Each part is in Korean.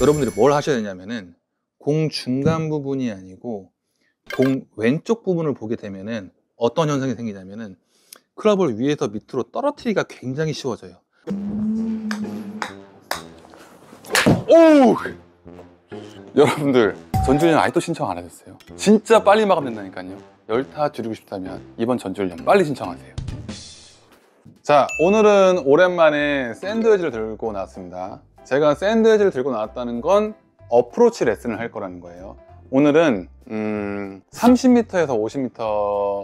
여러분들이 뭘 하셔야 되냐면은 공 중간 부분이 아니고 공 왼쪽 부분을 보게 되면은 어떤 현상이 생기냐면은 클럽을 위에서 밑으로 떨어뜨리기가 굉장히 쉬워져요. 오! 여러분들 전지훈련 아직도 신청 안 하셨어요? 진짜 빨리 마감된다니까요. 열타 줄이고 싶다면 이번 전지훈련 빨리 신청하세요. 자, 오늘은 오랜만에 샌드웨지를 들고 나왔습니다. 제가 샌드웨지를 들고 나왔다는 건 어프로치 레슨을 할 거라는 거예요. 오늘은 30m에서 50m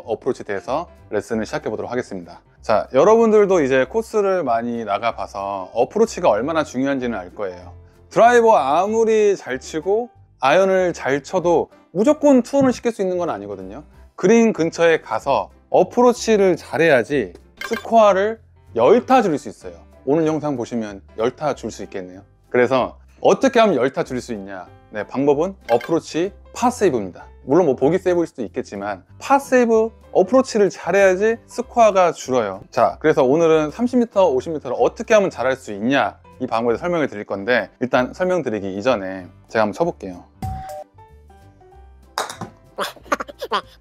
어프로치 대해서 레슨을 시작해 보도록 하겠습니다. 자, 여러분들도 이제 코스를 많이 나가봐서 어프로치가 얼마나 중요한지는 알 거예요. 드라이버 아무리 잘 치고 아이언을 잘 쳐도 무조건 투혼을 시킬 수 있는 건 아니거든요. 그린 근처에 가서 어프로치를 잘해야지 스코어를 10타 줄일 수 있어요. 오늘 영상 보시면 10타 줄 수 있겠네요. 그래서 어떻게 하면 10타 줄일 수 있냐? 네, 방법은 어프로치 파세이브입니다. 물론 뭐 보기 세이브일 수도 있겠지만 파세이브 어프로치를 잘해야지 스코어가 줄어요. 자, 그래서 오늘은 30m, 50m를 어떻게 하면 잘할 수 있냐, 이 방법에 설명을 드릴 건데, 일단 설명드리기 이전에 제가 한번 쳐볼게요.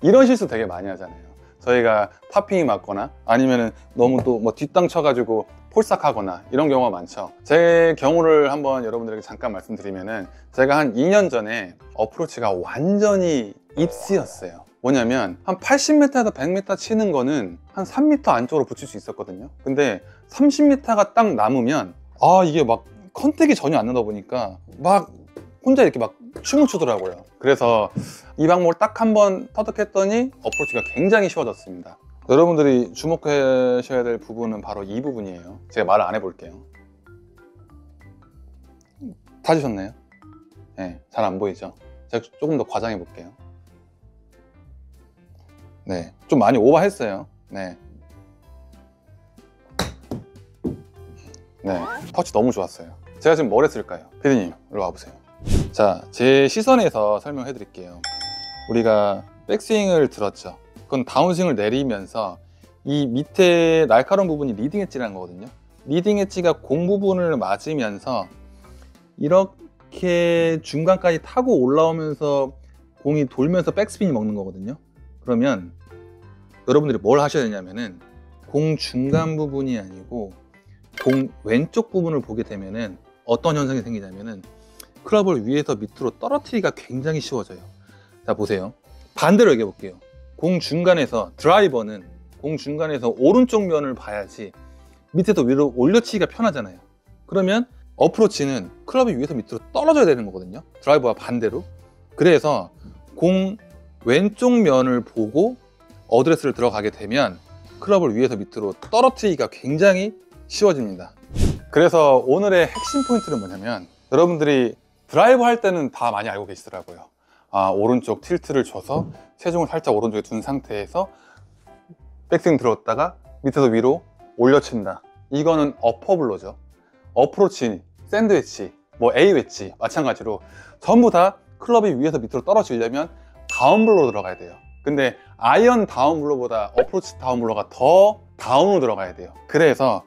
이런 실수 되게 많이 하잖아요. 저희가 탑핑이 맞거나 아니면은 너무 또 뭐 뒷땅 쳐가지고 폴싹하거나 이런 경우가 많죠. 제 경우를 한번 여러분들에게 잠깐 말씀드리면은, 제가 한 2년 전에 어프로치가 완전히 입시였어요. 뭐냐면 한 80m에서 100m 치는 거는 한 3m 안쪽으로 붙일 수 있었거든요. 근데 30m가 딱 남으면 이게 막 컨택이 전혀 안 나다 보니까 막 혼자 이렇게 막 춤을 추더라고요. 그래서 이 방법을 딱 한번 터득했더니 어프로치가 굉장히 쉬워졌습니다. 여러분들이 주목하셔야 될 부분은 바로 이 부분이에요. 제가 말을 안 해볼게요. 다 주셨나요? 네, 잘 안 보이죠? 제가 조금 더 과장해 볼게요. 네, 좀 많이 오버했어요. 네, 네, 터치 너무 좋았어요. 제가 지금 뭘 했을까요? 피디님, 이리 와보세요. 자, 제 시선에서 설명해 드릴게요. 우리가 백스윙을 들었죠. 그건 다운스윙을 내리면서 이 밑에 날카로운 부분이 리딩 엣지라는 거거든요. 리딩 엣지가 공 부분을 맞으면서 이렇게 중간까지 타고 올라오면서 공이 돌면서 백스핀이 먹는 거거든요. 그러면 여러분들이 뭘 하셔야 되냐면은 공 중간 부분이 아니고 공 왼쪽 부분을 보게 되면은 어떤 현상이 생기냐면은 클럽을 위에서 밑으로 떨어뜨리기가 굉장히 쉬워져요. 자, 보세요. 반대로 얘기해 볼게요. 공 중간에서, 드라이버는 공 중간에서 오른쪽 면을 봐야지 밑에서 위로 올려치기가 편하잖아요. 그러면 어프로치는 클럽이 위에서 밑으로 떨어져야 되는 거거든요. 드라이버와 반대로. 그래서 공 왼쪽 면을 보고 어드레스를 들어가게 되면 클럽을 위에서 밑으로 떨어뜨리기가 굉장히 쉬워집니다. 그래서 오늘의 핵심 포인트는 뭐냐면, 여러분들이 드라이브 할 때는 다 많이 알고 계시더라고요. 오른쪽 틸트를 줘서 체중을 살짝 오른쪽에 둔 상태에서 백스윙 들어왔다가 밑에서 위로 올려친다. 이거는 어퍼블로죠. 어프로치, 샌드웨치, 뭐 A 웨지 마찬가지로 전부 다 클럽이 위에서 밑으로 떨어지려면 다운블로 들어가야 돼요. 근데 아이언 다운블로보다 어프로치 다운블로가 더 다운으로 들어가야 돼요. 그래서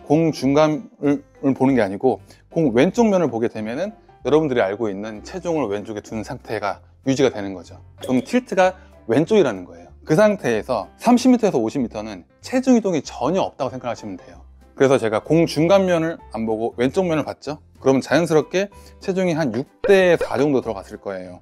공 중간을 보는 게 아니고 공 왼쪽 면을 보게 되면은 여러분들이 알고 있는 체중을 왼쪽에 둔 상태가 유지가 되는 거죠. 그럼 틸트가 왼쪽이라는 거예요. 그 상태에서 30m에서 50m는 체중 이동이 전혀 없다고 생각하시면 돼요. 그래서 제가 공 중간면을 안 보고 왼쪽 면을 봤죠. 그러면 자연스럽게 체중이 한 6대 4 정도 들어갔을 거예요.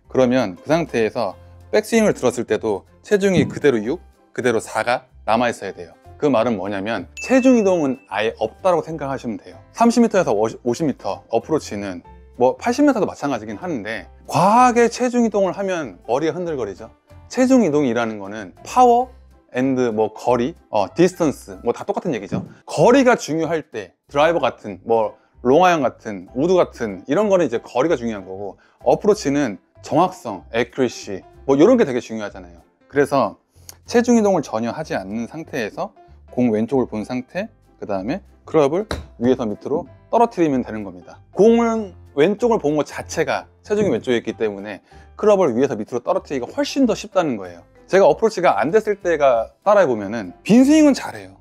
그러면 그 상태에서 백스윙을 들었을 때도 체중이 그대로 6, 그대로 4가 남아 있어야 돼요. 그 말은 뭐냐면 체중 이동은 아예 없다고 생각하시면 돼요. 30m에서 50m 어프로치는 뭐 80m도 마찬가지긴 하는데, 과하게 체중 이동을 하면 머리가 흔들거리죠. 체중 이동이라는 거는 파워 앤드 뭐 거리, 디스턴스 뭐 다 똑같은 얘기죠. 거리가 중요할 때 드라이버 같은 뭐 롱아이언 같은 우드 같은 이런 거는 이제 거리가 중요한 거고, 어프로치는 정확성, 애큐리시 뭐 이런 게 되게 중요하잖아요. 그래서 체중 이동을 전혀 하지 않는 상태에서 공 왼쪽을 본 상태, 그 다음에 클럽을 위에서 밑으로 떨어뜨리면 되는 겁니다. 공은 왼쪽을 본 것 자체가 체중이 왼쪽에 있기 때문에 클럽을 위에서 밑으로 떨어뜨리기가 훨씬 더 쉽다는 거예요. 제가 어프로치가 안 됐을 때가 따라해 보면은 빈스윙은 잘해요.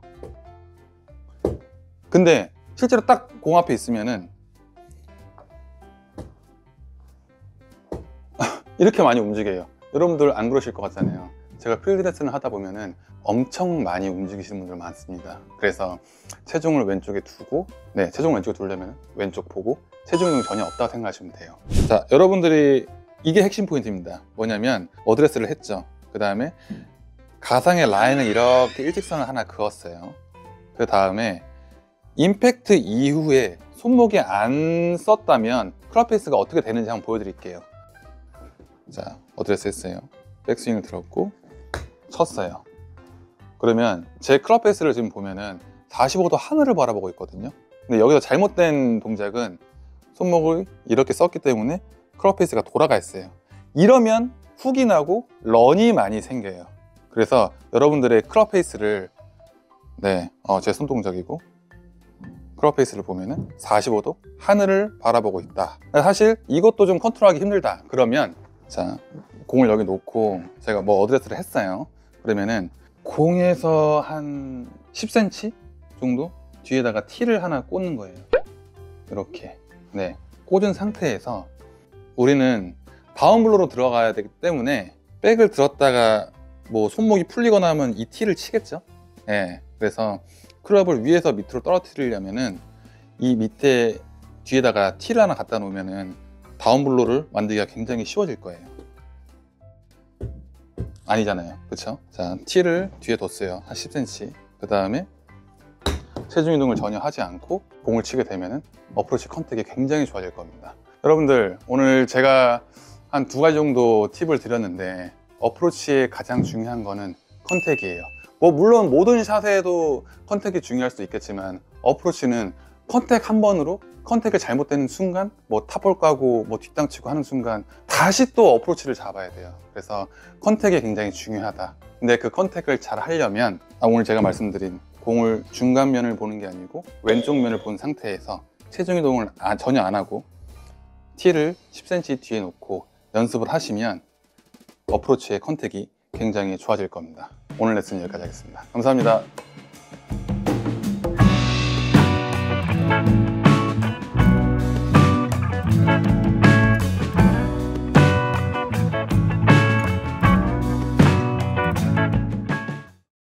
근데 실제로 딱 공 앞에 있으면은 이렇게 많이 움직여요. 여러분들 안 그러실 것 같잖아요. 제가 필드 레슨을 하다 보면은 엄청 많이 움직이시는 분들 많습니다. 그래서 체중을 왼쪽에 두고, 네, 체중을 왼쪽에 두려면 왼쪽 보고 체중 이동 전혀 없다고 생각하시면 돼요. 자, 여러분들이 이게 핵심 포인트입니다. 뭐냐면 어드레스를 했죠. 그 다음에 가상의 라인을 이렇게 일직선을 하나 그었어요. 그 다음에 임팩트 이후에 손목이 안 썼다면 클럽 페이스가 어떻게 되는지 한번 보여드릴게요. 자, 어드레스 했어요. 백스윙을 들었고 쳤어요. 그러면 제 클럽 페이스를 지금 보면은 45도 하늘을 바라보고 있거든요. 근데 여기서 잘못된 동작은 손목을 이렇게 썼기 때문에 클럽 페이스가 돌아가 있어요. 이러면 훅이 나고 런이 많이 생겨요. 그래서 여러분들의 클럽 페이스를, 네, 제 손동작이고 클럽 페이스를 보면은 45도 하늘을 바라보고 있다. 사실 이것도 좀 컨트롤하기 힘들다. 그러면 자, 공을 여기 놓고 제가 뭐 어드레스를 했어요. 그러면은 공에서 한 10cm 정도 뒤에다가 티를 하나 꽂는 거예요. 이렇게, 네, 꽂은 상태에서 우리는 다운블로로 들어가야 되기 때문에 백을 들었다가 뭐 손목이 풀리거나 하면 이 티를 치겠죠. 네, 그래서 클럽을 위에서 밑으로 떨어뜨리려면은 이 밑에 뒤에다가 티를 하나 갖다 놓으면은 다운블로를 만들기가 굉장히 쉬워질 거예요. 아니잖아요, 그쵸? 자, 티를 뒤에 뒀어요. 한 10cm. 그 다음에 체중 이동을 전혀 하지 않고 공을 치게 되면은 어프로치 컨택이 굉장히 좋아질 겁니다. 여러분들, 오늘 제가 한 2가지 정도 팁을 드렸는데 어프로치의 가장 중요한 거는 컨택이에요. 뭐 물론 모든 샷에도 컨택이 중요할 수도 있겠지만 어프로치는 컨택 한 번으로 컨택을 잘못되는 순간 뭐 탑볼 까고 뭐 뒷땅 치고 하는 순간 다시 또 어프로치를 잡아야 돼요. 그래서 컨택이 굉장히 중요하다. 근데 그 컨택을 잘 하려면 오늘 제가 말씀드린 공을 중간면을 보는 게 아니고 왼쪽 면을 본 상태에서 체중 이동을 전혀 안 하고 티를 10cm 뒤에 놓고 연습을 하시면 어프로치의 컨택이 굉장히 좋아질 겁니다. 오늘 레슨 여기까지 하겠습니다. 감사합니다.